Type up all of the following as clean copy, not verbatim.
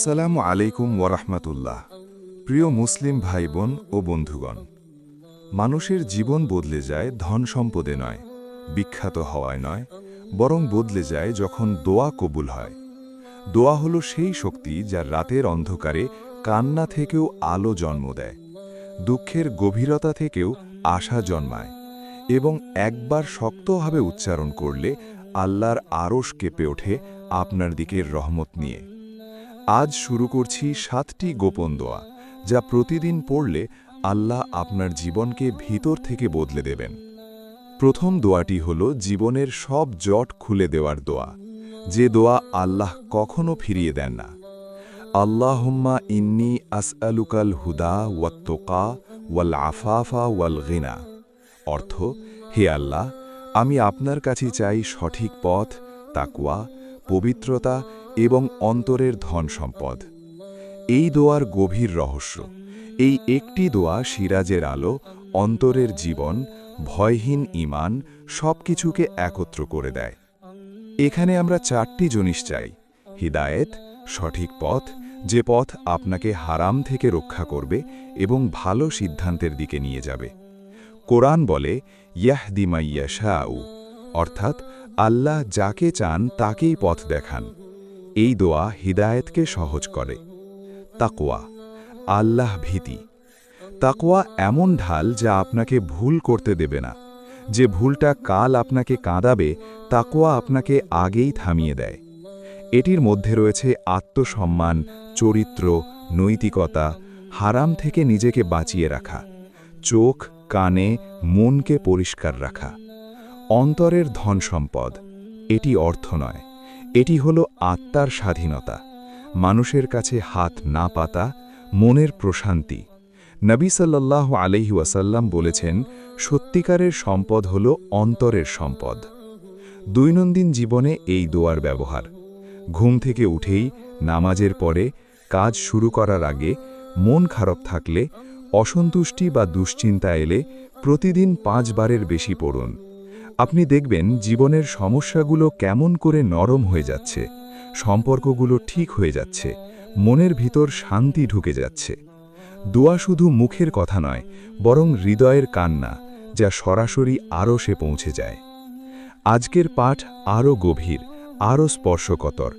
আসসালামু আলাইকুম ওয়ারাহমাতুল্লাহ। প্রিয় মুসলিম ভাই বোন ও বন্ধুগণ, মানুষের জীবন বদলে যায় ধন সম্পদে নয়, বিখ্যাত হওয়ায় নয়, বরং বদলে যায় যখন দোয়া কবুল হয়। দোয়া হলো সেই শক্তি যা রাতের অন্ধকারে কান্না থেকেও আলো জন্ম দেয়, দুঃখের গভীরতা থেকেও আশা জন্মায়, এবং একবার শক্তভাবে উচ্চারণ করলে আল্লাহর আরশ কেঁপে ওঠে আপনার দিকের রহমত নিয়ে। আজ শুরু করছি 7টি গোপন দোয়া, যা প্রতিদিন পড়লে আল্লাহ আপনার জীবনকে ভিতর থেকে বদলে দেবেন। প্রথম দোয়াটি হল জীবনের সব জট খুলে দেওয়ার দোয়া, যে দোয়া আল্লাহ কখনো ফিরিয়ে দেন না। আল্লাহুম্মা ইন্নী আসআলুকাল হুদা ওয়াত্তুকা ওয়াল আফাফা ওয়াল গিনা। অর্থ, হে আল্লাহ, আমি আপনার কাছে চাই সঠিক পথ, তাকওয়া, পবিত্রতা এবং অন্তরের ধন সম্পদ। এই দোয়ার গভীর রহস্য, এই একটি দোয়া সিরাজের আলো, অন্তরের জীবন, ভয়হীন ঈমান সবকিছুকে একত্র করে দেয়। এখানে আমরা 4টি জিনিস চাই: হিদায়েত, সঠিক পথ, যে পথ আপনাকে হারাম থেকে রক্ষা করবে এবং ভালো সিদ্ধান্তের দিকে নিয়ে যাবে। কোরআন বলে ইয়াহদি মান ইয়াশাউ, অর্থাৎ আল্লাহ যাকে চান তাকেই পথ দেখান। এই দোয়া হিদায়েতকে সহজ করে। তাকওয়া, আল্লাহ ভীতি। তাকওয়া এমন ঢাল যা আপনাকে ভুল করতে দেবে না। যে ভুলটা কাল আপনাকে কাঁদাবে, তাকওয়া আপনাকে আগেই থামিয়ে দেয়। এটির মধ্যে রয়েছে আত্মসম্মান, চরিত্র, নৈতিকতা, হারাম থেকে নিজেকে বাঁচিয়ে রাখা, চোখ, কানে, মনকে পরিষ্কার রাখা। অন্তরের ধন সম্পদ, এটি অর্থ নয়, এটি হল আত্মার স্বাধীনতা, মানুষের কাছে হাত না পাতা, মনের প্রশান্তি। নবী সাল্লাল্লাহু আলাইহি ওয়াসাল্লাম বলেছেন, সত্যিকারের সম্পদ হল অন্তরের সম্পদ। দৈনন্দিন জীবনে এই দোয়ার ব্যবহার: ঘুম থেকে উঠেই, নামাজের পরে, কাজ শুরু করার আগে, মন খারাপ থাকলে, অসন্তুষ্টি বা দুশ্চিন্তা এলে প্রতিদিন 5 বারের বেশি পড়ুন। আপনি দেখবেন জীবনের সমস্যাগুলো কেমন করে নরম হয়ে যাচ্ছে, সম্পর্কগুলো ঠিক হয়ে যাচ্ছে, মনের ভিতর শান্তি ঢুকে যাচ্ছে। দোয়া শুধু মুখের কথা নয়, বরং হৃদয়ের কান্না, যা সরাসরি আরশে পৌঁছে যায়। আজকের পাঠ আরও গভীর, আরও স্পর্শকতর,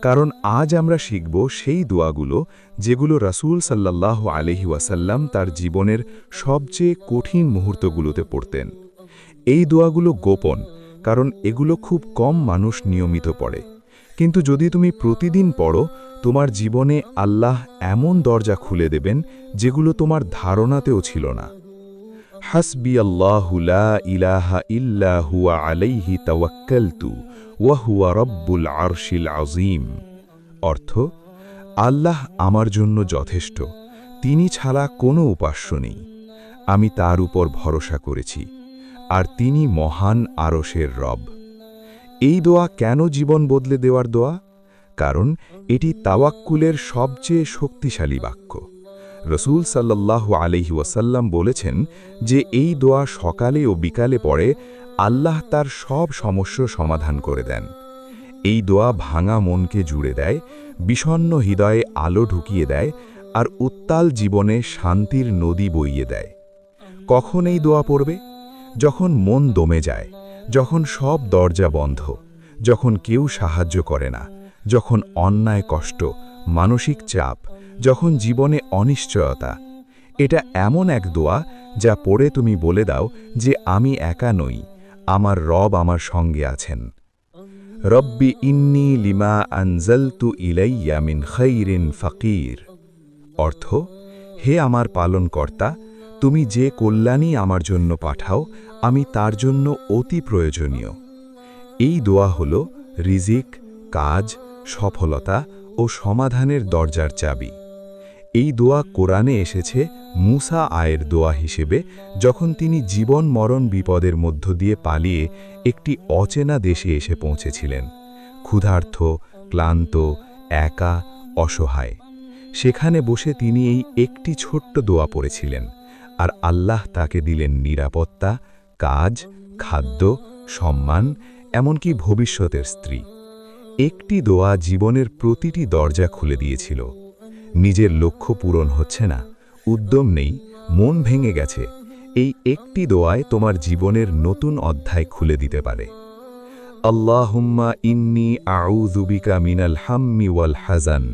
কারণ আজ আমরা শিখব সেই দোয়াগুলো যেগুলো রাসূল সাল্লাল্লাহু আলাইহি ওয়াসাল্লাম তার জীবনের সবচেয়ে কঠিন মুহূর্তগুলোতে পড়তেন। এই দোয়াগুলো গোপন, কারণ এগুলো খুব কম মানুষ নিয়মিত পড়ে। কিন্তু যদি তুমি প্রতিদিন পড়ো, তোমার জীবনে আল্লাহ এমন দরজা খুলে দেবেন যেগুলো তোমার ধারণাতেও ছিল না। হাসবি আল্লাহু লা ইলাহা ইল্লা হুয়া আলাইহি তাওয়াক্কালতু ওয়া হুয়া রব্বুল আরশিল আযীম। অর্থ, আল্লাহ আমার জন্য যথেষ্ট, তিনি ছাড়া কোনো উপাস্য নেই, আমি তার উপর ভরসা করেছি, আর তিনি মহান আরশের রব। এই দোয়া কেন জীবন বদলে দেওয়ার দোয়া? কারণ এটি তাওয়াক্কুলের সবচেয়ে শক্তিশালী বাক্য। রাসূল সাল্লাল্লাহু আলাইহি ওয়াসাল্লাম বলেছেন যে এই দোয়া সকালে ও বিকালে পড়ে আল্লাহ তার সব সমস্যা সমাধান করে দেন। এই দোয়া ভাঙা মনকে জুড়ে দেয়, বিষণ্ণ হৃদয়ে আলো ঢুকিয়ে দেয়, আর উত্তাল জীবনে শান্তির নদী বইয়ে দেয়। কখন এই দোয়া পড়বে? যখন মন দমে যায়, যখন সব দরজা বন্ধ, যখন কেউ সাহায্য করে না, যখন অন্যায় কষ্ট, মানসিক চাপ, যখন জীবনে অনিশ্চয়তা। এটা এমন এক দোয়া যা পড়ে তুমি বলে দাও যে আমি একা নই, আমার রব আমার সঙ্গে আছেন। রব্বি ইন্নী লিমা আনজালতু ইলাইয়া মিন খাইরিন ফাকির। অর্থ, হে আমার পালনকর্তা, তুমি যে কল্যাণই আমার জন্য পাঠাও, আমি তার জন্য অতি প্রয়োজনীয়। এই দোয়া হল রিজিক, কাজ, সফলতা ও সমাধানের দরজার চাবি। এই দোয়া কোরআনে এসেছে মুসা আয়ের দোয়া হিসেবে, যখন তিনি জীবন মরণ বিপদের মধ্য দিয়ে পালিয়ে একটি অচেনা দেশে এসে পৌঁছেছিলেন, ক্ষুধার্ত, ক্লান্ত, একা, অসহায়। সেখানে বসে তিনি এই একটি ছোট্ট দোয়া পড়েছিলেন, আর আল্লাহ তাকে দিলেন নিরাপত্তা, কাজ, খাদ্য, সম্মান, এমনকি ভবিষ্যতের স্ত্রী। একটি দোয়া জীবনের প্রতিটি দরজা খুলে দিয়েছিল। নিজের লক্ষ্য পূরণ হচ্ছে না, উদ্যম নেই, মন ভেঙে গেছে, এই একটি দোয়ায় তোমার জীবনের নতুন অধ্যায় খুলে দিতে পারে। আল্লাহুম্মা ইন্নী আউযু বিকা মিনাল হাম্মি ওয়াল হাযান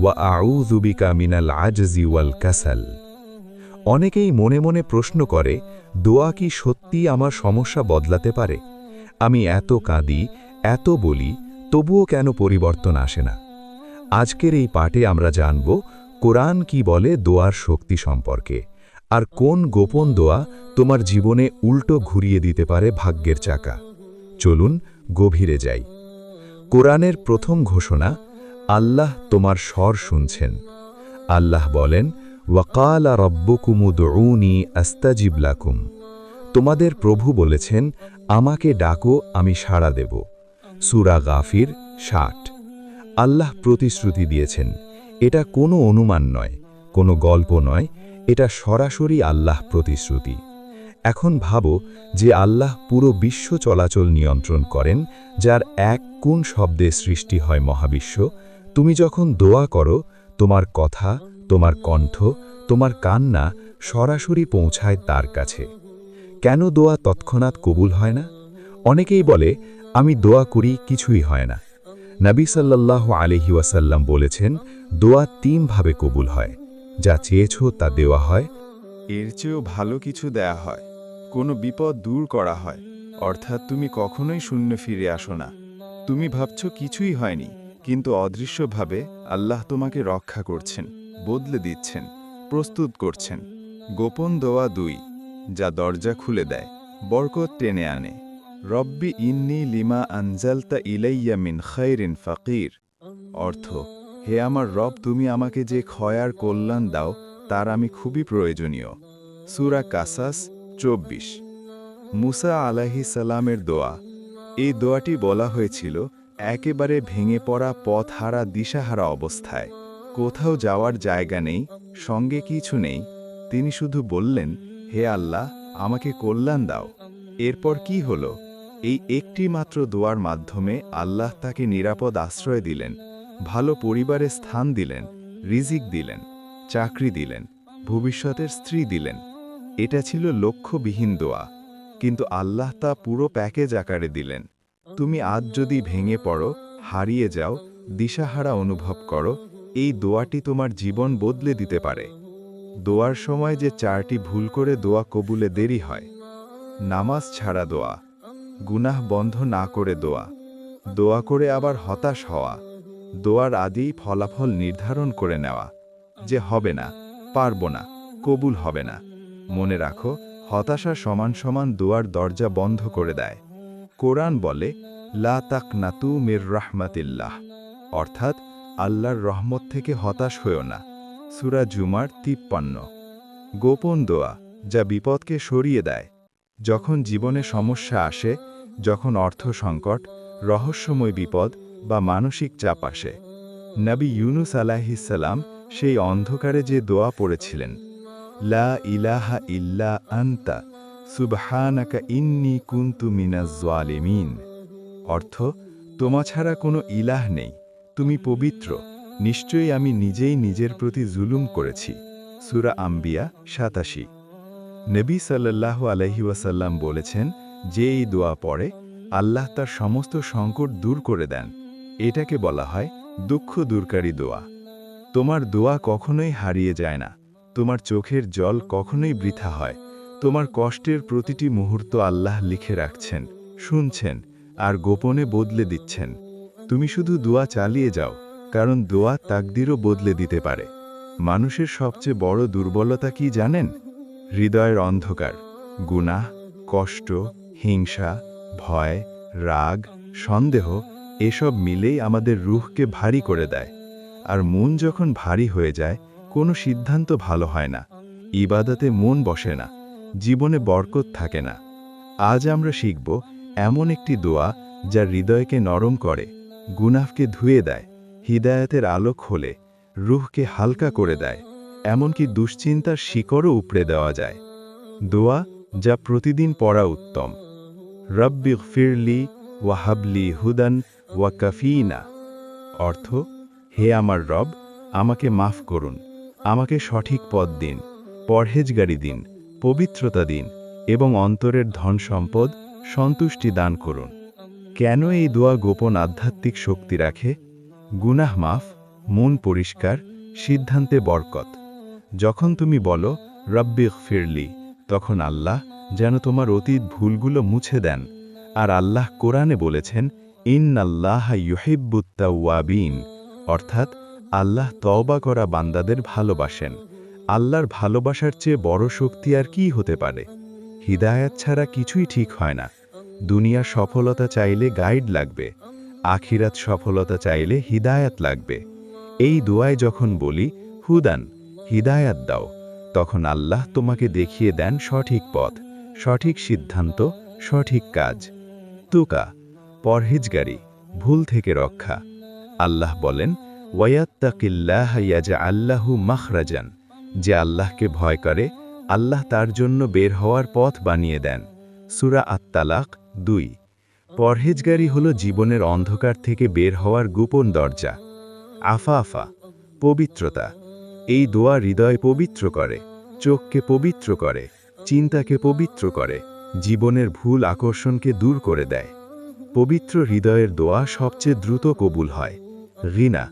ওয়া আউযু বিকা মিনাল আজজি ওয়াল কাসাল। অনেকেই মনে মনে প্রশ্ন করে, দোয়া কি সত্যি আমার সমস্যা বদলাতে পারে? আমি এত কাঁদি, এত বলি, তবুও কেন পরিবর্তন আসে না? আজকের এই পাঠে আমরা জানব কোরআন কি বলে দোয়ার শক্তি সম্পর্কে, আর কোন গোপন দোয়া তোমার জীবনে উল্টো ঘুরিয়ে দিতে পারে ভাগ্যের চাকা। চলুন গভীরে যাই। কোরআনের প্রথম ঘোষণা, আল্লাহ তোমার স্বর শুনছেন। আল্লাহ বলেন, ওয়াকালা রব্বুকুম উদউনি আস্তাজিব লাকুম। তোমাদের প্রভু বলেছেন, আমাকে ডাকো, আমি সাড়া দেব। সূরা গাফির ৬০। আল্লাহ প্রতিশ্রুতি দিয়েছেন, এটা কোনো অনুমান নয়, কোনো গল্প নয়, এটা সরাসরি আল্লাহ প্রতিশ্রুতি। এখন ভাবো যে আল্লাহ পুরো বিশ্ব চলাচল নিয়ন্ত্রণ করেন, যার এক কোন শব্দে সৃষ্টি হয় মহাবিশ্ব। তুমি যখন দোয়া করো, তোমার কথা, তোমার কণ্ঠ, তোমার কান্না সরাসরি পৌঁছায় তার কাছে। কেন দোয়া তৎক্ষণাৎ কবুল হয় না? অনেকেই বলে, আমি দোয়া করি, কিছুই হয় না। নবী সাল্লাল্লাহু আলাইহি ওয়াসাল্লাম বলেছেন, দোয়া ৩ ভাবে কবুল হয়। যা চেয়েছ তা দেওয়া হয়, এর চেয়েও ভালো কিছু দেয়া হয়, কোনো বিপদ দূর করা হয়, অর্থাৎ তুমি কখনোই শূন্য ফিরে আসো না। তুমি ভাবছ কিছুই হয়নি, কিন্তু অদৃশ্যভাবে আল্লাহ তোমাকে রক্ষা করছেন, বদলে দিচ্ছেন, প্রস্তুত করছেন। গোপন দোয়া ২, যা দরজা খুলে দেয়, বরকত টেনে আনে। রব্বি ইন্নী লিমা আনজালতা ইলাইয়া মিন খায়রিন ফাকির। অর্থ, হে আমার রব, তুমি আমাকে যে ক্ষয় আর কল্যাণ দাও, তার আমি খুবই প্রয়োজনীয়। সূরা কাসাস ২৪। মুসা আলাইহিস সালামের দোয়া। এই দোয়াটি বলা হয়েছিল একেবারে ভেঙে পড়া, পথহারা, দিশাহারা অবস্থায়। কোথাও যাওয়ার জায়গা নেই, সঙ্গে কিছু নেই। তিনি শুধু বললেন, হে আল্লাহ, আমাকে কল্যাণ দাও। এরপর কি হলো? এই একটি মাত্র দোয়ার মাধ্যমে আল্লাহ তাকে নিরাপদ আশ্রয় দিলেন, ভালো পরিবারে স্থান দিলেন, রিজিক দিলেন, চাকরি দিলেন, ভবিষ্যতের স্ত্রী দিলেন। এটা ছিল লক্ষ্যবিহীন দোয়া, কিন্তু আল্লাহ তা পুরো প্যাকেজ আকারে দিলেন। তুমি আজ যদি ভেঙে পড়ো, হারিয়ে যাও, দিশাহারা অনুভব করো, এই দোয়াটি তোমার জীবন বদলে দিতে পারে। দোয়ার সময় যে 4টি ভুল করে দোয়া কবুলে দেরি হয়। নামাজ ছাড়া দোয়া, গুনাহ বন্ধ না করে দোয়া, দোয়া করে আবার হতাশ হওয়া, দোয়ার আগেই ফলাফল নির্ধারণ করে নেওয়া, যে হবে না, পারবো না, কবুল হবে না। মনে রাখো, হতাশা সমান সমান দোয়ার দরজা বন্ধ করে দেয়। কোরআন বলে, লা তাকনাতু মির রাহমাতিল্লাহ, অর্থাৎ আল্লাহর রহমত থেকে হতাশ হয়ো না। সূরা জুমার ৫৩। গোপন দোয়া, যা বিপদকে সরিয়ে দেয়। যখন জীবনে সমস্যা আসে, যখন অর্থ সংকট, রহস্যময় বিপদ বা মানসিক চাপ আসে, নবী ইউনুস আলাইহিস সালাম সেই অন্ধকারে যে দোয়া পড়েছিলেন, লা ইলাহা ইল্লা আনতা সুবহানাকা ইন্নী কুনতু মিনাজ জালিমিন। অর্থ, তোমা ছাড়া কোনো ইলাহ নেই, তুমি পবিত্র, নিশ্চয়ই আমি নিজেই নিজের প্রতি জুলুম করেছি। সূরা আম্বিয়া ৮৭। নবী সাল্লাল্লাহু আলাইহি ওয়াসাল্লাম বলেছেন, যে এই দোয়া পড়ে, আল্লাহ তার সমস্ত সংকট দূর করে দেন। এটাকে বলা হয় দুঃখ দূরকারী দোয়া। তোমার দোয়া কখনোই হারিয়ে যায় না, তোমার চোখের জল কখনোই বৃথা হয়। তোমার কষ্টের প্রতিটি মুহূর্ত আল্লাহ লিখে রাখছেন, শুনছেন, আর গোপনে বদলে দিচ্ছেন। তুমি শুধু দোয়া চালিয়ে যাও, কারণ দোয়া তাকদিরও বদলে দিতে পারে। মানুষের সবচেয়ে বড় দুর্বলতা কি জানেন? হৃদয়ের অন্ধকার, গুনাহ, কষ্ট, হিংসা, ভয়, রাগ, সন্দেহ, এসব মিলেই আমাদের রূহকে ভারী করে দেয়। আর মন যখন ভারী হয়ে যায়, কোনো সিদ্ধান্ত ভালো হয় না, ইবাদতে মন বসে না, জীবনে বরকত থাকে না। আজ আমরা শিখব এমন একটি দোয়া যা হৃদয়কে নরম করে, গুনাহকে ধুয়ে দেয়, হিদায়াতের আলো খোলে, রূহকে হালকা করে দেয়, এমনকি দুশ্চিন্তার শিকড়ও উপড়ে দেওয়া যায়। দোয়া যা প্রতিদিন পড়া উত্তম। রব্বিগফিরলি ওয়াহাবলি হুদান ওয়াকাফিনা, অর্থ, হে আমার রব, আমাকে মাফ করুন, আমাকে সঠিক পথ দিন, পরহেজগারি দিন, পবিত্রতা দিন এবং অন্তরের ধন সম্পদ, সন্তুষ্টি দান করুন। কেন এই দোয়া গোপন আধ্যাত্মিক শক্তি রাখে? গুনাহ মাফ, মন পরিষ্কার, সিদ্ধান্তে বরকত। যখন তুমি বলো রব্বিগ ফিরলি, তখন আল্লাহ যেন তোমার অতীত ভুলগুলো মুছে দেন। আর আল্লাহ কোরআনে বলেছেন, ইন্নাল্লাহা ইউহিব্বুত তাওয়াবিন, অর্থাৎ আল্লাহ তওবা করা বান্দাদের ভালোবাসেন। আল্লাহর ভালোবাসার চেয়ে বড় শক্তি আর কি হতে পারে? হিদায়াত ছাড়া কিছুই ঠিক হয় না। দুনিয়ার সফলতা চাইলে গাইড লাগবে, আখিরাত সফলতা চাইলে হিদায়াত লাগবে। এই দোয়ায় যখন বলি হুদান, হিদায়াত দাও, তখন আল্লাহ তোমাকে দেখিয়ে দেন সঠিক পথ, সঠিক সিদ্ধান্ত, সঠিক কাজ। তুকা, পরহেজগারি, ভুল থেকে রক্ষা। আল্লাহ বলেন, ওয়ায়াত্তাকিল্লাহা ইয়াজআল লাহু মাখরাজান, যে আল্লাহকে ভয় করে আল্লাহ তার জন্য বের হওয়ার পথ বানিয়ে দেন। সূরা আত-তালাক 2। পরহেজগারি হল জীবনের অন্ধকার থেকে বের হওয়ার গোপন দরজা। আফা, পবিত্রতা। এই দোয়া হৃদয় পবিত্র করে, চোখকে পবিত্র করে, চিন্তাকে পবিত্র করে, জীবনের ভুল আকর্ষণকে দূর করে দেয়। পবিত্র হৃদয়ের দোয়া সবচেয়ে দ্রুত কবুল হয়। ঘৃণা,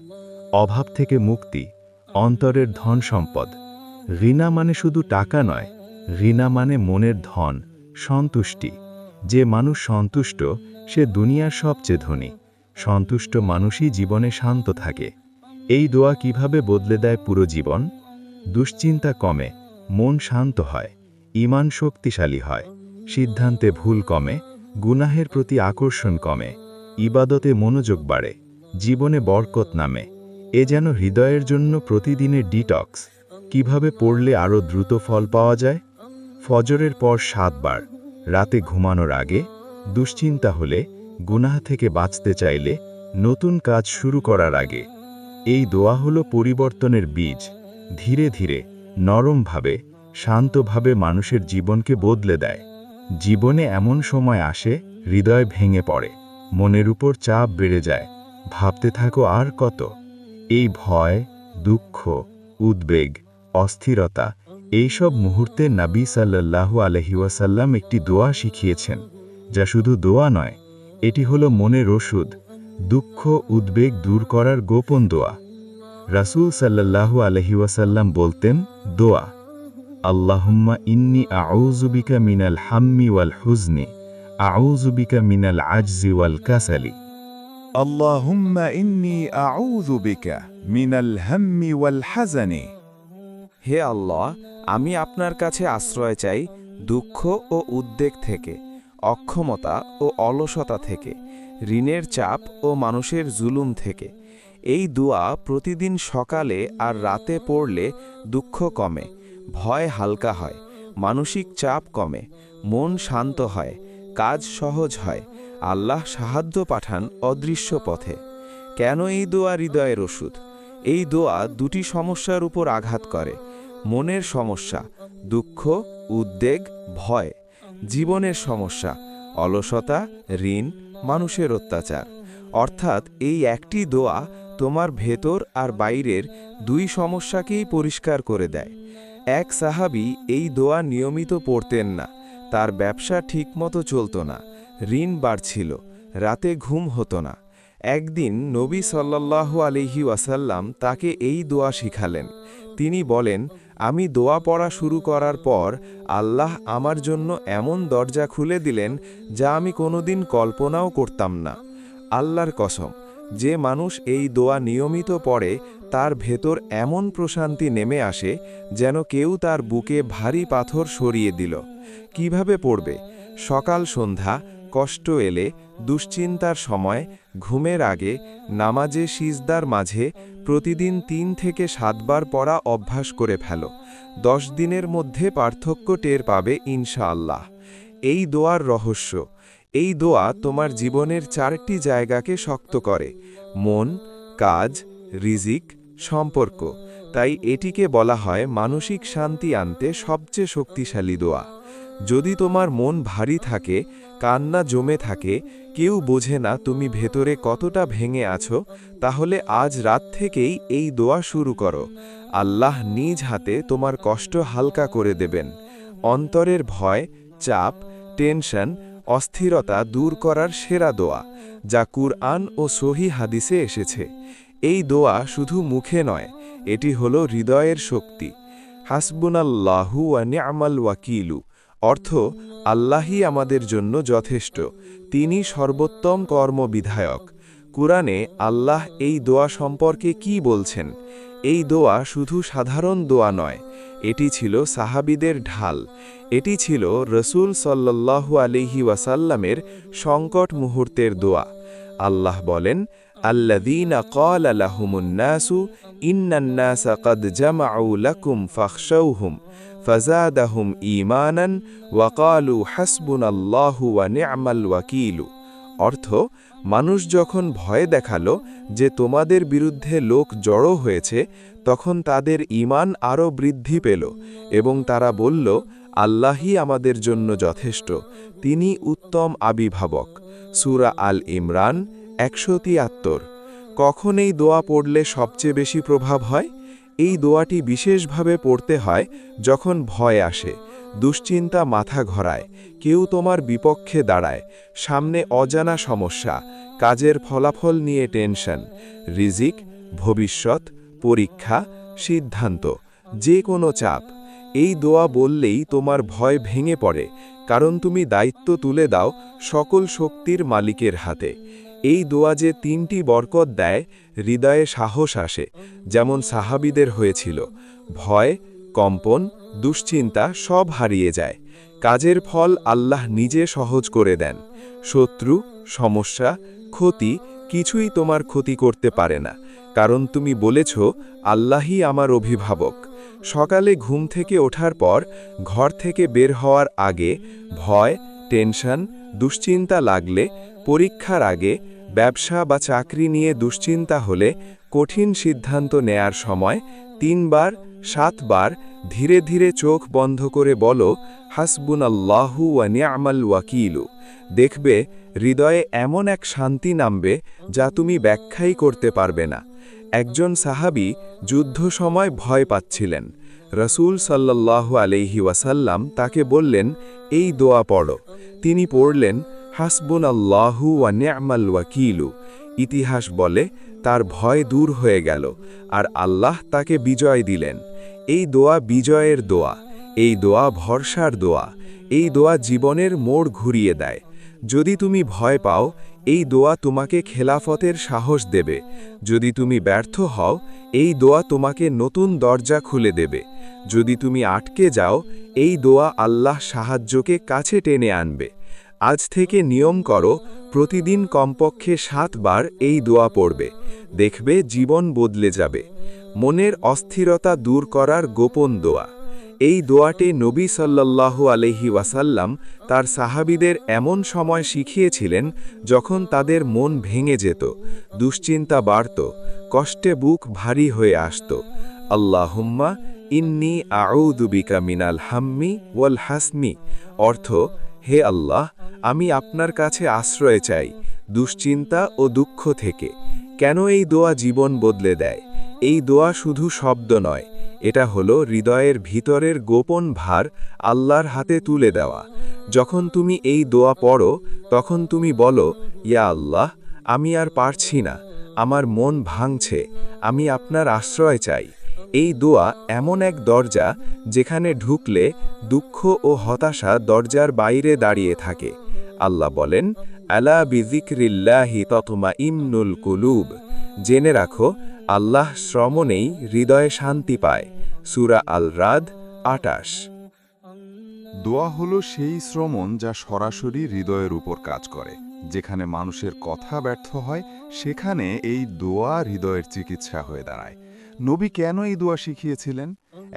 অভাব থেকে মুক্তি, অন্তরের ধন সম্পদ। ঘৃণা মানে শুধু টাকা নয়, ঘৃণা মানে মনের ধন, সন্তুষ্টি। যে মানুষ সন্তুষ্ট সে দুনিয়ার সবচেয়ে ধনী। সন্তুষ্ট মানুষই জীবনে শান্ত থাকে। এই দোয়া কিভাবে বদলে দেয় পুরো জীবন? দুশ্চিন্তা কমে, মন শান্ত হয়, ঈমান শক্তিশালী হয়, সিদ্ধান্তে ভুল কমে, গুনাহের প্রতি আকর্ষণ কমে, ইবাদতে মনোযোগ বাড়ে, জীবনে বরকত নামে। এ যেন হৃদয়ের জন্য প্রতিদিনের ডিটক্স। কিভাবে পড়লে আরও দ্রুত ফল পাওয়া যায়? ফজরের পর 7 বার, রাতে ঘুমানোর আগে, দুশ্চিন্তা হলে, গুনাহ থেকে বাঁচতে চাইলে, নতুন কাজ শুরু করার আগে। এই দোয়া হলো পরিবর্তনের বীজ। ধীরে ধীরে, নরমভাবে, শান্তভাবে মানুষের জীবনকে বদলে দেয়। জীবনে এমন সময় আসে হৃদয় ভেঙে পড়ে, মনের উপর চাপ বেড়ে যায়, ভাবতে থাকো আর কত। এই ভয়, দুঃখ, উদ্বেগ, অস্থিরতা, এইসব মুহূর্তে নবী সাল্লাল্লাহু আলাইহি ওয়াসাল্লাম একটি দোয়া শিখিয়েছেন, যা শুধু দোয়া নয়, এটি হলো মনের ওষুধ, দুঃখ উদ্বেগ দূর করার গোপন দোয়া। রাসূল সাল্লাল্লাহু আলাইহি ওয়াসাল্লাম বলতেন, দোয়া, আল্লাহুম্মা ইন্নী আউযু বিকা মিনাল হাম্মি ওয়াল হুজনি, আউযু বিকা মিনাল আজজি ওয়াল কাসালি। আল্লাহুম্মা ইন্নী আউযু বিকা মিনাল হাম্মি ওয়াল হাযানি। হে আল্লাহ, আমি আপনার কাছে আশ্রয় চাই দুঃখ ও উদ্বেগ থেকে, অক্ষমতা ও অলসতা থেকে, ঋণের চাপ ও মানুষের জুলুম থেকে। এই দোয়া প্রতিদিন সকালে আর রাতে পড়লে দুঃখ কমে, ভয় হালকা হয়, মানসিক চাপ কমে, মন শান্ত হয়, কাজ সহজ হয়, আল্লাহ সাহায্য পাঠান অদৃশ্য পথে। কেন এই দোয়া হৃদয়ের ওষুধ? এই দোয়া দুটি সমস্যার উপর আঘাত করে: মনের সমস্যা, দুঃখ, উদ্বেগ, ভয়; জীবনের সমস্যা, অলসতা, ঋণ, মানুষের অত্যাচার। অর্থাৎ এই একটি দোয়া তোমার ভেতর আর বাইরের দুই সমস্যাকেই পরিষ্কার করে দেয়। এক সাহাবী এই দোয়া নিয়মিত পড়তেন না, তার ব্যবসা ঠিকমতো চলত না, ঋণ বাড়ছিল, রাতে ঘুম হতো না। একদিন নবী সাল্লাল্লাহু আলাইহি ওয়াসাল্লাম তাকে এই দোয়া শিখালেন। তিনি বলেন, আমি দোয়া পড়া শুরু করার পর আল্লাহ আমার জন্য এমন দরজা খুলে দিলেন যা আমি কোনোদিন কল্পনাও করতাম না। আল্লাহর কসম, যে মানুষ এই দোয়া নিয়মিত পড়ে তার ভেতর এমন প্রশান্তি নেমে আসে যেন কেউ তার বুকে ভারী পাথর সরিয়ে দিল। কিভাবে পড়বে? সকাল সন্ধ্যা, কষ্ট এলে, দুশ্চিন্তার সময়, ঘুমের আগে, নামাজে সিজদার মাঝে প্রতিদিন 3 থেকে 7 বার পড়া অভ্যাস করে ফেলো। 10 দিনের মধ্যে পার্থক্য টের পাবে ইনশাআল্লাহ। এই দোয়ার রহস্য: এই দোয়া তোমার জীবনের 4টি জায়গাকে শক্ত করে: মন, কাজ, রিজিক, সম্পর্ক। তাই এটিকে বলা হয় মানসিক শান্তি আনতে সবচেয়ে শক্তিশালী দোয়া। যদি তোমার মন ভারী থাকে, কান্না জমে থাকে, কেউ বোঝে না তুমি ভেতরে কতটা ভেঙে আছো, তাহলে আজ রাত থেকেই এই দোয়া শুরু করো। আল্লাহ নিজ হাতে তোমার কষ্ট হালকা করে দেবেন। অন্তরের ভয়, চাপ, টেনশন, অস্থিরতা দূর করার সেরা দোয়া, যা কুরআন ও সহি হাদিসে এসেছে। এই দোয়া শুধু মুখে নয়, এটি হলো হৃদয়ের শক্তি। হাসবুনাল্লাহু ওয়া নি'মাল ওয়াকিলু অর্থ, আল্লাহই আমাদের জন্য যথেষ্ট, তিনি সর্বোত্তম কর্মবিধায়ক। কুরআনে আল্লাহ এই দোয়া সম্পর্কে কি বলছেন? এই দোয়া শুধু সাধারণ দোয়া নয়, এটি ছিল সাহাবীদের ঢাল। এটি ছিল রসূল সাল্লাল্লাহু আলাইহি ওয়াসাল্লামের সংকট মুহূর্তের দোয়া। আল্লাহ বলেন, আল্লাযীনা ক্বালা লাহুমুন নাসু ইন্নান নাসা ক্বাদ জামাউ লাকুম ফাখশাউহুম ফাযাদাহুম ঈমানান ওয়া ক্বালু হাসবুনাল্লাহু ওয়া নি'মাল ওয়াকিলু অর্থ, মানুষ যখন ভয় দেখালো যে তোমাদের বিরুদ্ধে লোক জড়ো হয়েছে, তখন তাদের ঈমান আরও বৃদ্ধি পেল এবং তারা বলল, আল্লাহই আমাদের জন্য যথেষ্ট, তিনি উত্তম আবির্ভাবক। সূরা আল ইমরান ১৭৩। কখন এই দোয়া পড়লে সবচেয়ে বেশি প্রভাব হয়? এই দোয়াটি বিশেষভাবে পড়তে হয় যখন ভয় আসে, দুশ্চিন্তা মাথা ঘরায়, কেউ তোমার বিপক্ষে দাঁড়ায়, সামনে অজানা সমস্যা, কাজের ফলাফল নিয়ে টেনশন, রিজিক, ভবিষ্যৎ, পরীক্ষা, সিদ্ধান্ত, যে কোনো চাপ। এই দোয়া বললেই তোমার ভয় ভেঙে পড়ে, কারণ তুমি দায়িত্ব তুলে দাও সকল শক্তির মালিকের হাতে। এই দোয়া যে ৩টি বরকত দেয়, হৃদয়ে সাহস আসে, যেমন সাহাবীদের হয়েছিল। ভয়, কম্পন, দুশ্চিন্তা সব হারিয়ে যায়। কাজের ফল আল্লাহ নিজে সহজ করে দেন। শত্রু, সমস্যা, ক্ষতি কিছুই তোমার ক্ষতি করতে পারে না, কারণ তুমি বলেছ, আল্লাহই আমার অভিভাবক। সকালে ঘুম থেকে ওঠার পর ঘর থেকে বের হওয়ার আগে ভয়, টেনশন, দুশ্চিন্তা লাগলে, পরীক্ষার আগে, ব্যবসা বা চাকরি নিয়ে দুশ্চিন্তা হলে, কঠিন সিদ্ধান্ত নেয়ার সময় ৩ বার ৭ বার ধীরে ধীরে চোখ বন্ধ করে বলো, হাসবুনাল্লাহু ওয়া নি'মাল ওয়াকিলু। দেখবে হৃদয়ে এমন এক শান্তি নামবে যা তুমি ব্যাখ্যাই করতে পারবে না। একজন সাহাবী যুদ্ধ সময় ভয় পাচ্ছিলেন। রসূল সাল্লাল্লাহু আলাইহি ওয়াসাল্লাম তাকে বললেন, এই দোয়া পড়ো। তিনি পড়লেন, হাসবুনাল্লাহু ওয়া নি'মাল ওয়াকিলু। ইতিহাস বলে তার ভয় দূর হয়ে গেল আর আল্লাহ তাকে বিজয় দিলেন। এই দোয়া বিজয়ের দোয়া, এই দোয়া ভরসার দোয়া, এই দোয়া জীবনের মোড় ঘুরিয়ে দেয়। যদি তুমি ভয় পাও, এই দোয়া তোমাকে খেলাফতের সাহস দেবে। যদি তুমি ব্যর্থ হও, এই দোয়া তোমাকে নতুন দরজা খুলে দেবে। যদি তুমি আটকে যাও, এই দোয়া আল্লাহ সাহায্যকে কাছে টেনে আনবে। আজ থেকে নিয়ম করো, প্রতিদিন কমপক্ষে ৭ বার এই দোয়া পড়বে। দেখবে জীবন বদলে যাবে। মনের অস্থিরতা দূর করার গোপন দোয়া। এই দোয়াটি নবী সাল্লাল্লাহু আলাইহি ওয়াসাল্লাম তার সাহাবীদের এমন সময় শিখিয়েছিলেন যখন তাদের মন ভেঙে যেত, দুশ্চিন্তা বাড়ত, কষ্টে বুক ভারী হয়ে আসত। আল্লাহুম্মা ইন্নী আউযু বিকা মিনাল হাম্মি ওয়াল হাসমি অর্থ, হে আল্লাহ, আমি আপনার কাছে আশ্রয় চাই দুশ্চিন্তা ও দুঃখ থেকে। কেন এই দোয়া জীবন বদলে দেয়? এই দোয়া শুধু শব্দ নয়, এটা হলো হৃদয়ের ভিতরের গোপন ভার আল্লাহর হাতে তুলে দেওয়া। যখন তুমি এই দোয়া পড়ো, তখন তুমি বলো, ইয়া আল্লাহ, আমি আর পারছি না, আমার মন ভাঙছে, আমি আপনার আশ্রয় চাই। এই দোয়া এমন এক দরজা যেখানে ঢুকলে দুঃখ ও হতাশা দরজার বাইরে দাঁড়িয়ে থাকে। আল্লাহ বলেন, আলা বিযিকরিল্লাহি তাতমাইন্নুল কুলুব। জেনে রাখো, আল্লাহ শ্রমণেই হৃদয়ে শান্তি পায়। সূরা আল রাদ ২৮। দোয়া হলো সেই শ্রমণ যা সরাসরি হৃদয়ের উপর কাজ করে। যেখানে মানুষের কথা ব্যর্থ হয়, সেখানে এই দোয়া হৃদয়ের চিকিৎসা হয়ে দাঁড়ায়। নবী কেন এই দোয়া শিখিয়েছিলেন?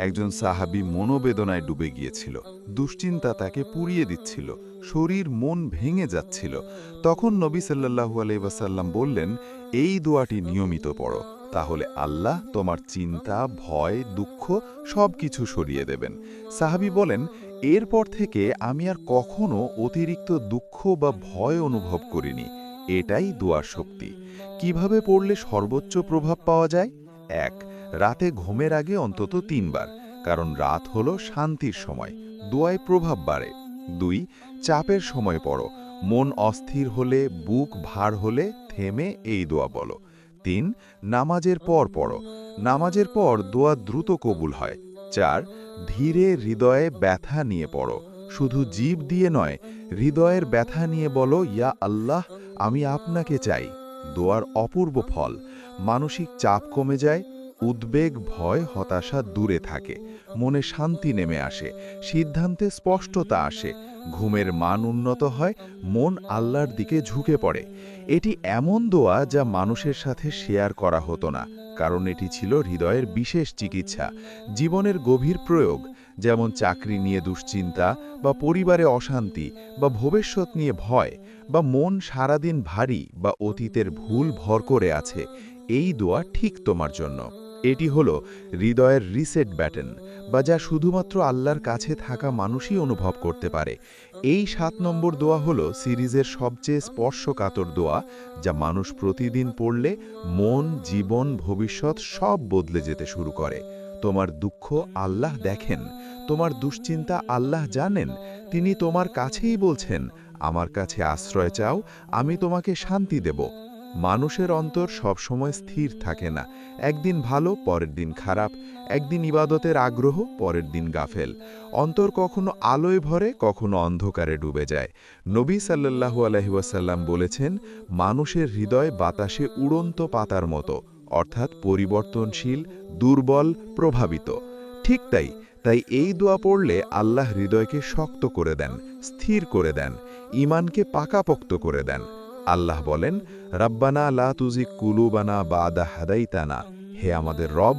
একজন সাহাবী মনোবেদনায় ডুবে গিয়েছিল, দুশ্চিন্তা তাকে পুড়িয়ে দিচ্ছিল, শরীর মন ভেঙে যাচ্ছিল। তখন নবী সাল্লাল্লাহু আলাইহি ওয়াসাল্লাম বললেন, এই দোয়াটি নিয়মিত পড়ো, তাহলে আল্লাহ তোমার চিন্তা, ভয়, দুঃখ সব কিছু সরিয়ে দেবেন। সাহাবী বলেন, এরপর থেকে আমি আর কখনো অতিরিক্ত দুঃখ বা ভয় অনুভব করিনি। এটাই দোয়ার শক্তি। কিভাবে পড়লে সর্বোচ্চ প্রভাব পাওয়া যায়? ১. রাতে ঘুমের আগে অন্তত ৩ বার, কারণ রাত হলো শান্তির সময়, দোয়ায় প্রভাব বাড়ে। ২. চাপের সময় পড়ো, মন অস্থির হলে, বুক ভার হলে থেমে এই দোয়া বলো। ৩. নামাজের পর পড়ো, নামাজের পর দোয়া দ্রুত কবুল হয়। ৪. ধীরে হৃদয়ে ব্যথা নিয়ে পড়ো, শুধু জিভ দিয়ে নয়, হৃদয়ের ব্যথা নিয়ে বলো, ইয়া আল্লাহ, আমি আপনাকে চাই। দোয়ার অপূর্ব ফল, মানসিক চাপ কমে যায়, উদ্বেগ, ভয়, হতাশা দূরে থাকে, মনে শান্তি নেমে আসে, সিদ্ধান্তে স্পষ্টতা আসে, ঘুমের মান উন্নত হয়, মন আল্লাহর দিকে ঝুঁকে পড়ে। এটি এমন দোয়া যা মানুষের সাথে শেয়ার করা হতো না, কারণ এটি ছিল হৃদয়ের বিশেষ চিকিৎসা, জীবনের গভীর প্রয়োগ, যেমন চাকরি নিয়ে দুশ্চিন্তা, বা পরিবারে অশান্তি, বা ভবিষ্যৎ নিয়ে ভয়, বা মন সারাদিন ভারী, বা অতীতের ভুল ভর করে আছে। এই দোয়া ঠিক তোমার জন্য। এটি হলো হৃদয়ের রিসেট ব্যাটন, বা যা শুধুমাত্র আল্লাহর কাছে থাকা মানুষই অনুভব করতে পারে। এই ৭ নম্বর দোয়া হলো সিরিজের সবচেয়ে স্পর্শকাতর দোয়া, যা মানুষ প্রতিদিন পড়লে মন, জীবন, ভবিষ্যৎ সব বদলে যেতে শুরু করে। তোমার দুঃখ আল্লাহ দেখেন, তোমার দুশ্চিন্তা আল্লাহ জানেন। তিনি তোমার কাছেই বলছেন, আমার কাছে আশ্রয় চাও, আমি তোমাকে শান্তি দেব। মানুষের অন্তর সবসময় স্থির থাকে না, একদিন ভালো, পরের দিন খারাপ, একদিন ইবাদতের আগ্রহ, পরের দিন গাফেল। অন্তর কখনো আলোয় ভরে, কখনো অন্ধকারে ডুবে যায়। নবী সাল্লাল্লাহু আলাইহি ওয়াসাল্লাম বলেছেন, মানুষের হৃদয় বাতাসে উড়ন্ত পাতার মতো, অর্থাৎ পরিবর্তনশীল, দুর্বল, প্রভাবিত। ঠিক তাই এই দোয়া পড়লে আল্লাহ হৃদয়কে শক্ত করে দেন, স্থির করে দেন, ঈমানকে পাকাপোক্ত করে দেন। আল্লাহ বলেন, রাব্বানা লা তুজিগ কুলুবানা বাদা হাদাইতানা, হে আমাদের রব,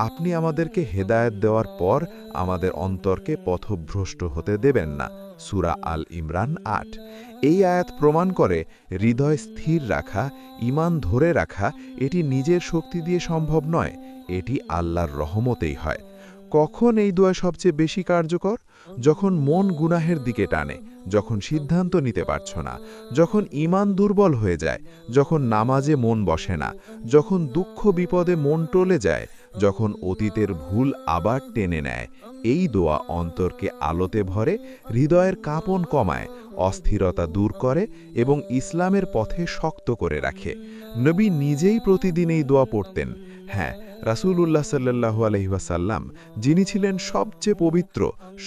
আপনি আমাদেরকে হেদায়েত দেওয়ার পর আমাদের অন্তরকে পথভ্রষ্ট হতে দেবেন না। সূরা আল ইমরান ৮। এই আয়াত প্রমাণ করে হৃদয় স্থির রাখা, ঈমান ধরে রাখা এটি নিজের শক্তি দিয়ে সম্ভব নয়, এটি আল্লাহর রহমতেই হয়। কখন এই দোয়া সবচেয়ে বেশি কার্যকর? যখন মন গুনাহের দিকে টানে, যখন সিদ্ধান্ত নিতে পারছ না, যখন ঈমান দুর্বল হয়ে যায়, যখন নামাজে মন বসে না, যখন দুঃখ বিপদে মন টলে যায়, যখন অতীতের ভুল আবার টেনে নেয়। এই দোয়া অন্তরকে আলোতে ভরে, হৃদয়ের কাঁপন কমায়, অস্থিরতা দূর করে এবং ইসলামের পথে শক্ত করে রাখে। নবী নিজেই প্রতিদিন এই দোয়া পড়তেন। হ্যাঁ, রাসূলুল্লাহ সাল্লাল্লাহু আলাইহি ওয়াসাল্লাম, যিনি ছিলেন সবচেয়ে পবিত্র,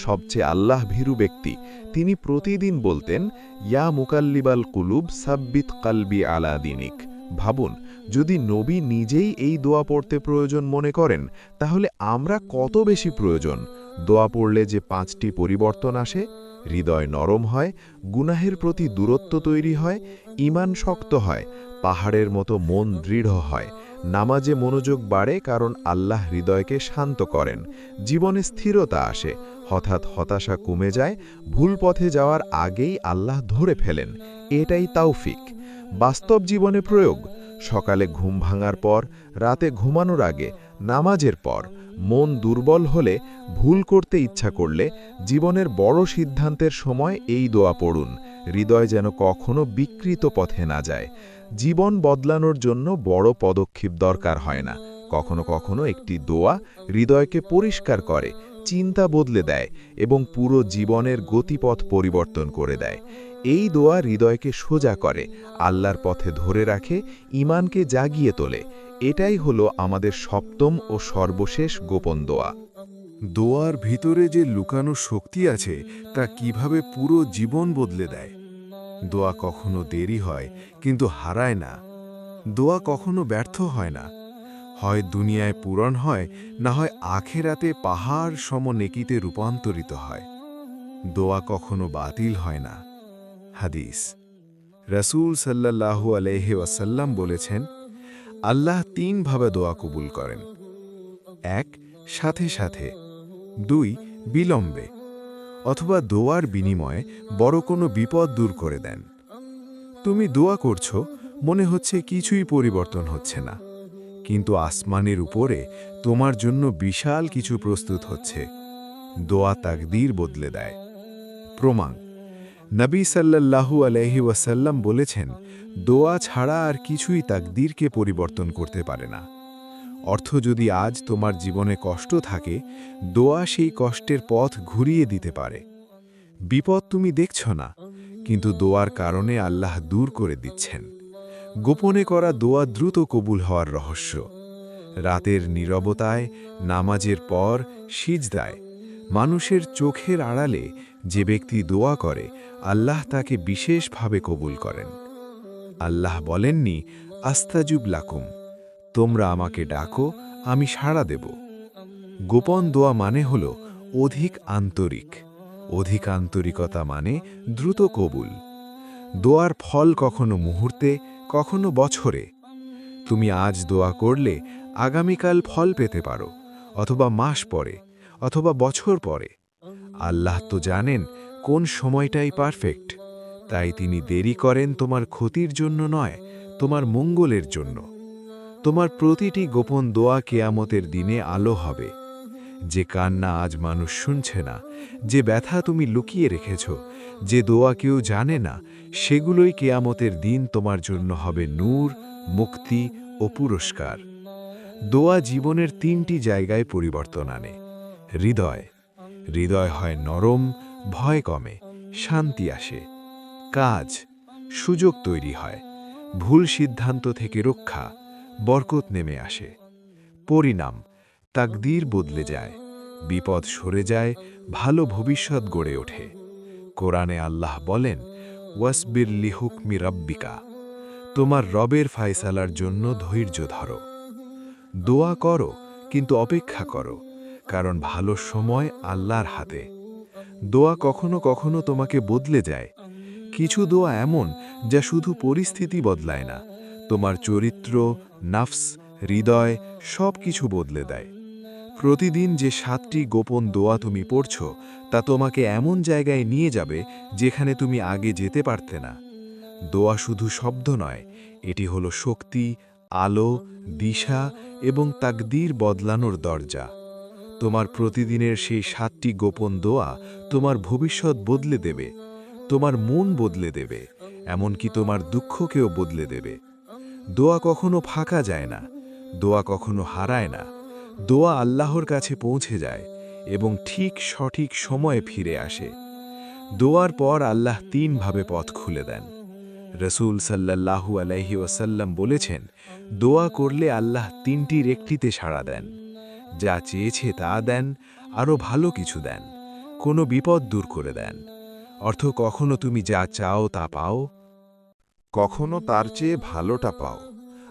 সবচেয়ে আল্লাহ ভীরু ব্যক্তি, তিনি প্রতিদিন বলতেন, ইয়া মুকাল্লিবাল কুলুব সাব্বিত কালবি আলা দীনিক। ভাবুন, যদি নবী নিজেই এই দোয়া পড়তে প্রয়োজন মনে করেন, তাহলে আমরা কত বেশি প্রয়োজন। দোয়া পড়লে যে ৫টি পরিবর্তন আসে: হৃদয় নরম হয়, গুনাহের প্রতি দূরত্ব তৈরি হয়, ঈমান শক্ত হয়, পাহাড়ের মতো মন দৃঢ় হয়, নামাজে মনোযোগ বাড়ে কারণ আল্লাহ হৃদয়কে শান্ত করেন, জীবনে স্থিরতা আসে, হঠাৎ হতাশা কমে যায়, ভুল পথে যাওয়ার আগেই আল্লাহ ধরে ফেলেন। এটাই তাওফিক। বাস্তব জীবনে প্রয়োগ: সকালে ঘুম ভাঙার পর, রাতে ঘুমানোর আগে, নামাজের পর, মন দুর্বল হলে, ভুল করতে ইচ্ছা করলে, জীবনের বড় সিদ্ধান্তের সময় এই দোয়া পড়ুন, হৃদয় যেন কখনো বিকৃত পথে না যায়। জীবন বদলানোর জন্য বড় পদক্ষেপ দরকার হয় না, কখনো কখনো একটি দোয়া হৃদয়কে পরিষ্কার করে, চিন্তা বদলে দেয় এবং পুরো জীবনের গতিপথ পরিবর্তন করে দেয়। এই দোয়া হৃদয়কে সোজা করে, আল্লাহর পথে ধরে রাখে, ঈমানকে জাগিয়ে তোলে। এটাই হলো আমাদের সপ্তম ও সর্বশেষ গোপন দোয়া। দোয়ার ভিতরে যে লুকানো শক্তি আছে, তা কিভাবে পুরো জীবন বদলে দেয়। দোয়া কখনো দেরি হয়, কিন্তু হারায় না। দোয়া কখনো ব্যর্থ হয় না, হয় দুনিয়ায় পূরণ হয়, না হয় আখেরাতে পাহাড় সম নেকিতে রূপান্তরিত হয়। দোয়া কখনো বাতিল হয় না। হাদিস: রাসূল সাল্লাল্লাহু আলাইহি ওয়াসাল্লাম বলেছেন, আল্লাহ ৩ ভাবে দোয়া কবুল করেন: ১. সাথে সাথে, ২. বিলম্বে, অথবা দোয়ার বিনিময়ে বড় কোনো বিপদ দূর করে দেন। তুমি দোয়া করছো, মনে হচ্ছে কিছুই পরিবর্তন হচ্ছে না, কিন্তু আসমানের উপরে তোমার জন্য বিশাল কিছু প্রস্তুত হচ্ছে। দোয়া তাকদীর বদলে দেয়। প্রমাণ: নবী সাল্লাল্লাহু আলাইহি ওয়াসাল্লাম বলেছেন, দোয়া ছাড়া আর কিছুই তাকদীরকে পরিবর্তন করতে পারে না। অর্থ: যদি আজ তোমার জীবনে কষ্ট থাকে, দোয়া সেই কষ্টের পথ ঘুরিয়ে দিতে পারে। বিপদ তুমি দেখছ না, কিন্তু দোয়ার কারণে আল্লাহ দূর করে দিচ্ছেন। গোপনে করা দোয়া দ্রুত কবুল হওয়ার রহস্য। রাতের নীরবতায়, নামাজের পর, সিজদায়, মানুষের চোখের আড়ালে যে ব্যক্তি দোয়া করে, আল্লাহ তাকে বিশেষভাবে কবুল করেন। আল্লাহ বলেননি, আস্তাজুব লাকুম, তোমরা আমাকে ডাকো, আমি সাড়া দেব। গোপন দোয়া মানে হল অধিক আন্তরিক। অধিক আন্তরিকতা মানে দ্রুত কবুল। দোয়ার ফল কখনো মুহূর্তে, কখনো বছরে। তুমি আজ দোয়া করলে আগামীকাল ফল পেতে পারো, অথবা মাস পরে, অথবা বছর পরে। আল্লাহ তো জানেন কোন সময়টাই পারফেক্ট, তাই তিনি দেরি করেন তোমার ক্ষতির জন্য নয়, তোমার মঙ্গলের জন্য। তোমার প্রতিটি গোপন দোয়া কিয়ামতের দিনে আলো হবে। যে কান্না আজ মানুষ শুনছে না, যে ব্যথা তুমি লুকিয়ে রেখেছ, যে দোয়া কেউ জানে না, সেগুলোই কিয়ামতের দিন তোমার জন্য হবে নূর, মুক্তি ও পুরস্কার। দোয়া জীবনের 3টি জায়গায় পরিবর্তন আনে। হৃদয়: হৃদয় হয় নরম, ভয় কমে, শান্তি আসে। কাজ: সুযোগ তৈরি হয়, ভুল সিদ্ধান্ত থেকে রক্ষা, বরকত নেমে আসে। পরিণাম: তাকদীর বদলে যায়, বিপদ সরে যায়, ভালো ভবিষ্যৎ গড়ে ওঠে। কোরআনে আল্লাহ বলেন, ওয়াসবির লিহুকমি রাব্বিকা, তোমার রবের ফায়সালার জন্য ধৈর্য ধরো। দোয়া করো, কিন্তু অপেক্ষা করো, কারণ ভালো সময় আল্লাহর হাতে। দোয়া কখনো কখনো তোমাকে বদলে যায়। কিছু দোয়া এমন যা শুধু পরিস্থিতি বদলায় না, তোমার চরিত্র, নাফস, হৃদয় সব কিছু বদলে দেয়। প্রতিদিন যে 7টি গোপন দোয়া তুমি পড়ছ, তা তোমাকে এমন জায়গায় নিয়ে যাবে যেখানে তুমি আগে যেতে পারতে না। দোয়া শুধু শব্দ নয়, এটি হলো শক্তি, আলো, দিশা এবং তাকদীর বদলানোর দরজা। তোমার প্রতিদিনের সেই 7টি গোপন দোয়া তোমার ভবিষ্যৎ বদলে দেবে, তোমার মন বদলে দেবে, এমনকি তোমার দুঃখকেও বদলে দেবে। দোয়া কখনো ফাঁকা যায় না, দোয়া কখনো হারায় না। দোয়া আল্লাহর কাছে পৌঁছে যায় এবং ঠিক সঠিক সময়ে ফিরে আসে। দোয়ার পর আল্লাহ 3 ভাবে পথ খুলে দেন। রসূল সাল্লাল্লাহু আলাইহি ওয়াসাল্লাম বলেছেন, দোয়া করলে আল্লাহ 3টির একটিতে সাড়া দেন। যা চেয়েছে তা দেন, আরও ভালো কিছু দেন, কোনো বিপদ দূর করে দেন। অর্থ: কখনো তুমি যা চাও তা পাও, কখনো তার চেয়ে ভালোটা পাও,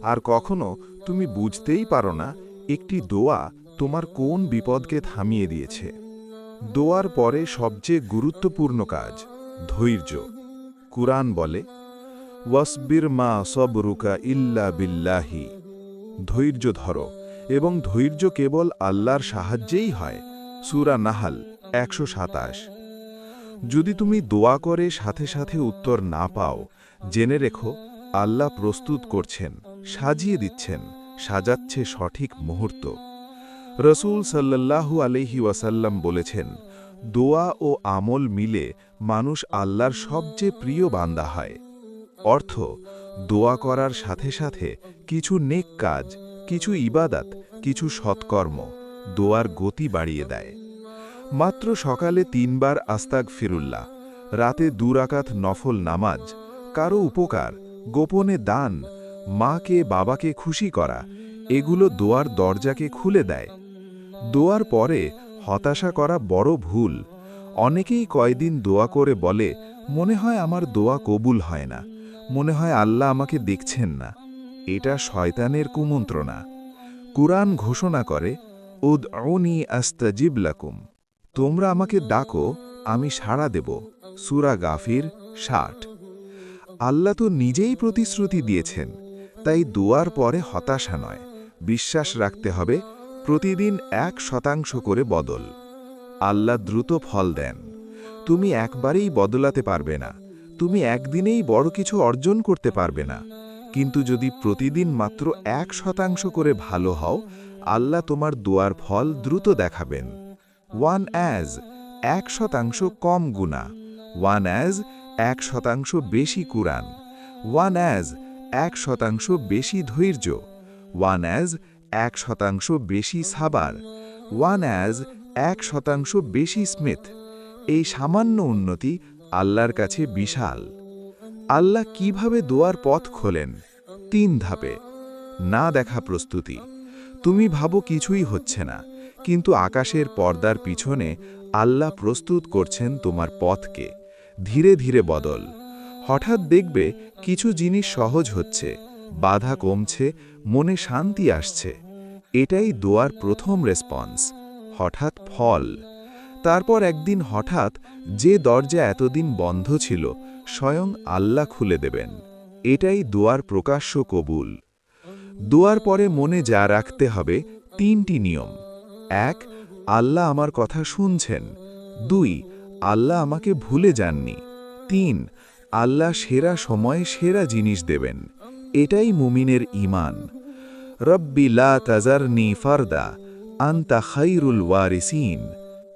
আর কখনো তুমি বুঝতেই পারো না একটি দোয়া তোমার কোন বিপদকে থামিয়ে দিয়েছে। দোয়ার পরে সবচেয়ে গুরুত্বপূর্ণ কাজ ধৈর্য। কুরআন বলে, ওয়াসবির মা সবরুকা ইল্লা বিল্লাহি, ধৈর্য ধরো, এবং ধৈর্য কেবল আল্লাহর সাহায্যেই হয়। সূরা নাহাল 127। যদি তুমি দোয়া করে সাথে সাথে উত্তর না পাও, জেনে রেখো আল্লাহ প্রস্তুত করছেন, সাজিয়ে দিচ্ছেন, সাজাচ্ছে সঠিক মুহূর্ত। রসূল সাল্লাল্লাহু আলাইহি ওয়াসাল্লাম বলেছেন, দোয়া ও আমল মিলে মানুষ আল্লাহর সবচেয়ে প্রিয় বান্দা হয়। অর্থ: দোয়া করার সাথে সাথে কিছু নেক কাজ, কিছু ইবাদত, কিছু সৎকর্ম দোয়ার গতি বাড়িয়ে দেয়। মাত্র সকালে 3 বার আস্তাগফিরুল্লাহ, রাতে 2 রাকাত নফল নামাজ, কারো উপকার, গোপনে দান, মাকে বাবাকে খুশি করা, এগুলো দোয়ার দরজাকে খুলে দেয়। দোয়ার পরে হতাশা করা বড় ভুল। অনেকেই কয়দিন দোয়া করে বলে, মনে হয় আমার দোয়া কবুল হয় না, মনে হয় আল্লাহ আমাকে দেখছেন না। এটা শয়তানের কুমন্ত্রণা। কুরআন ঘোষণা করে, উদউনি আস্তাজিব লাকুম, তোমরা আমাকে ডাকো, আমি সাড়া দেব। সূরা গাফির 60। আল্লাহ তো নিজেই প্রতিশ্রুতি দিয়েছেন, তাই দোয়ার পরে হতাশা নয়, বিশ্বাস রাখতে হবে প্রতিদিন 1% করে বদল। আল্লাহ দ্রুত ফল দেন। তুমি একবারেই বদলাতে পারবে না, তুমি একদিনেই বড় কিছু অর্জন করতে পারবে না, কিন্তু যদি প্রতিদিন মাত্র 1% করে ভালো হও, আল্লাহ তোমার দোয়ার ফল দ্রুত দেখাবেন। ওয়ান অ্যাজ 1% কম গুনাহ, ওয়ান অ্যাজ 1% বেশি কুরআন, ওয়ান অ্যাজ 1% বেশি ধৈর্য, ওয়ান অ্যাজ 1% বেশি সাবার, ওয়ান অ্যাজ 1% বেশি স্মিথ। এই সামান্য উন্নতি আল্লাহর কাছে বিশাল। আল্লাহ কিভাবে দোয়ার পথ খোলেন? 3 ধাপে। না দেখা প্রস্তুতি। তুমি ভাবো কিছুই হচ্ছে না, কিন্তু আকাশের পর্দার পিছনে আল্লাহ প্রস্তুত করছেন তোমার পথকে। ধীরে ধীরে বদল। হঠাৎ দেখবে কিছু জিনিস সহজ হচ্ছে, বাধা কমছে, মনে শান্তি আসছে। এটাই দোয়ার প্রথম রেসপন্স। হঠাৎ ফল। তারপর একদিন হঠাৎ যে দরজা এতদিন বন্ধ ছিল স্বয়ং আল্লাহ খুলে দেবেন। এটাই দোয়ার প্রকাশ্য কবুল। দোয়ার পরে মনে যা রাখতে হবে 3টি নিয়ম। 1. আল্লাহ আমার কথা শুনছেন। 2. আল্লাহ আমাকে ভুলে যাননি। 3. আল্লাহ সেরা সময়ে সেরা জিনিস দেবেন। এটাই মুমিনের ঈমান। রব্বি লা তাজারনি ফারদা আনতা খায়রুল ওয়ারিসিন।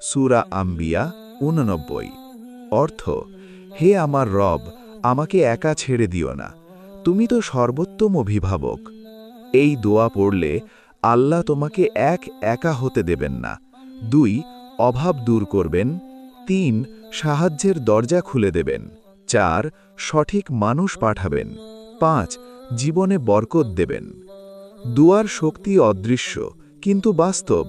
সূরা আম্বিয়া 89। অর্থ, হে আমার রব, আমাকে একা ছেড়ে দিও না, তুমি তো সর্বোত্তম অভিভাবক। এই দোয়া পড়লে আল্লাহ তোমাকে একা হতে দেবেন না। 2. অভাব দূর করবেন। 3. সাহায্যের দরজা খুলে দেবেন। 4. সঠিক মানুষ পাঠাবেন। 5. জীবনে বরকত দেবেন। দুয়ার শক্তি অদৃশ্য কিন্তু বাস্তব।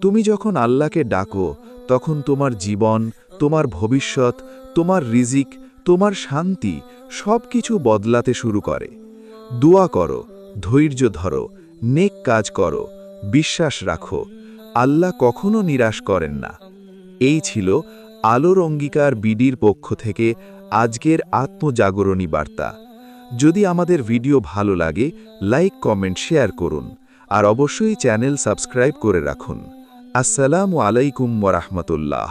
তুমি যখন আল্লাহকে ডাকো তখন তোমার জীবন, তোমার ভবিষ্যৎ, তোমার রিজিক, তোমার শান্তি সবকিছু বদলাতে শুরু করে। দোয়া করো, ধৈর্য ধরো, নেক কাজ করো, বিশ্বাস রাখো, আল্লাহ কখনো নিরাশ করেন না। এই ছিল আলোর অঙ্গীকার বিডির পক্ষ থেকে আজকের আত্মজাগরণী বার্তা। যদি আমাদের ভিডিও ভালো লাগে লাইক, কমেন্ট, শেয়ার করুন আর অবশ্যই চ্যানেল সাবস্ক্রাইব করে রাখুন। আসসালামু আলাইকুম ওয়া রাহমাতুল্লাহ।